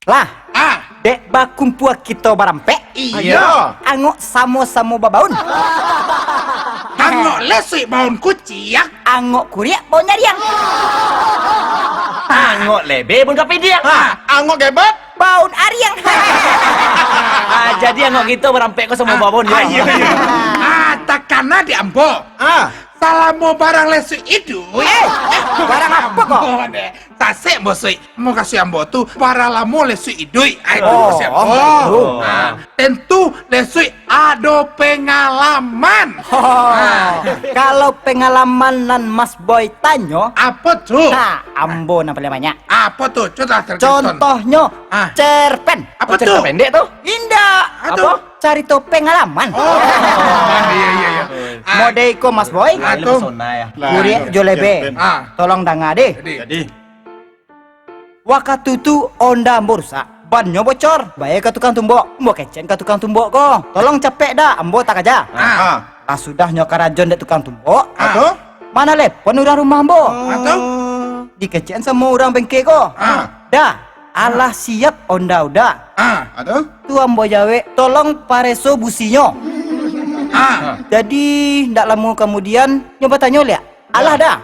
Lah, dek bakumpua kita barampe. Iya. Angok samo-samo babaun. Angok lesik baun kuciak. Angok kuriak bau nyariang. Angok lebe pun kapi dia. Angok gebet. Baun ariang. Jadi angok kita berampek ko semua babon ya. Iya. Takana di Ambo. Salah mau barang lesik itu. Barang apa kok? Tasik bosoi. Mau kasih Ambo tuh para lamo lesik idui. Itu Oh, kasih Ambo. gitu. Tentu lesik ada pengalaman. Kalau pengalaman nan Mas Boy tanyo, Apa tuh? ambo na paling banyak. Apa tuh? Coba terkesan. Contohnya, cerpen. Apa Cerita tuh? pendek tuh. Indah. Apa? Cari tuh pengalaman. Iya. Modeko Mas Boy. Aduh. ya. Kuriak jolebe. Tolong dengar deh. Jadi. Wakatutu onda bursa. Bannya bocor. Baik ke tukang tumbok. Mbok kecen ke tukang tumbok kok. Tolong capek dah. Ambo tak aja. Lah sudah nyokarajon dek tukang tumbok. Aduh. Mana lepon orang rumah ambo. Aduh. Dikecen sama orang bengke kok. Dah. Allah siap onda udah. Aduh. Tu ambo jawe. Tolong pareso businya. Jadi ndak lama kemudian nyoba tanya liat. Allah dah.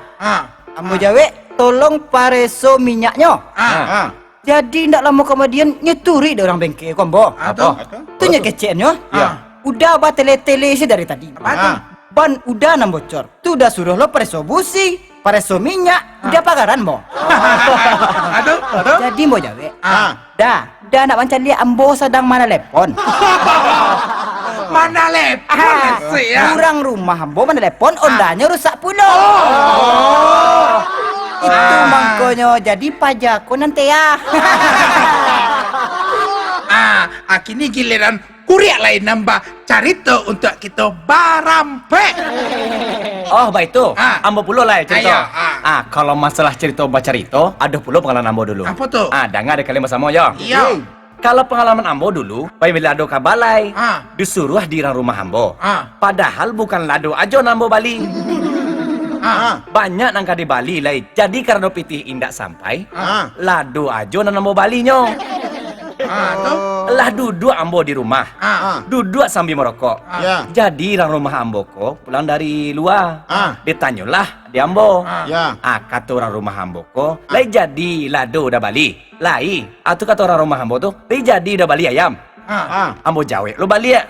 Ambo jawe. Tolong pareso minyaknya. Jadi ndak lama kemudian nyeturi deh orang bengke kombo. Aduh. Tu nyekecennya. Ya. Udah batele-tele sih dari tadi. Ban udah nam bocor. Tu udah suruh lo pareso busi, pareso minyak, udah pagaran bo. Aduh. Jadi mau jawe. Dah nak macam dia ambo sedang mana lepon. Mana lepon lesik ya? Kurang rumah ambo mana lepon, ondanya rusak pula. Itu mangkonyo jadi pajakku nanti ya. Kini giliran kuriak lain nambah carito untuk kita barampe. Oh, baik itu. Ambo pulo lah ya cerita. Ayo, Kalau masalah cerita baca cerita, ada pulo pengalaman ambo dulu. Apa tuh? Dengar ada kalimat sama ya. Iya. Kalau pengalaman ambo dulu, bila ada kabalai, disuruh di rumah ambo. Padahal bukan lado aja nambo Bali. Banyak nangka di Bali lah. Jadi karena pitih indak sampai, lado aja nambo Bali nyo. Lah duduk ambo di rumah. Duduk sambil merokok. Jadi orang rumah ambo ko pulang dari luar. Ditanyalah di ambo. Kata orang rumah ambo ko, lai jadi lado udah Bali. Lai, atau kata orang rumah ambo tuh, lai jadi udah Bali ayam. Ambo jawe, lo Bali ya?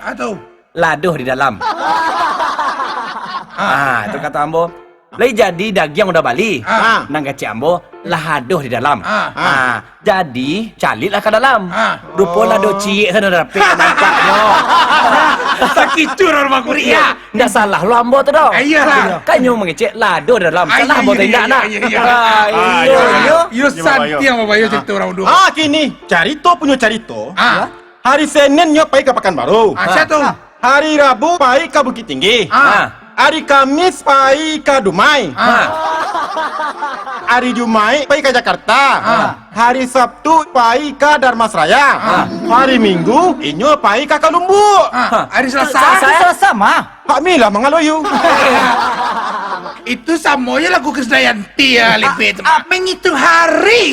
Lado di dalam. Itu kata ambo. Lai jadi daging udah Bali. Nang kecik ambo lahadoh di dalam. Jadi calilah ke dalam. Rupa lado ciek sana rapik nampaknya. Sakit rumah kuriak. Nggak salah lo ambo tu dong. Iyalah. Kan nyu mengecek lado di dalam. Salah ambo tidak nak. Yo santi yang babayo cerita orang dua. Kini carito punya carito. Hari Senin nyo pai ke Pekanbaru. Satu. Hari Rabu pai ke Bukit Tinggi. Hari Kamis pai ke Dumai. Hari Jumat pai ke Jakarta. Hari Sabtu pai ke Darmasraya. Hari Minggu inyo pai ke Kalumbu. Hari Selasa. Selasa mah. Pak Mila mengaloyu. Itu samonya lagu Krisdayanti ya, Lipit. Apa yang itu hari?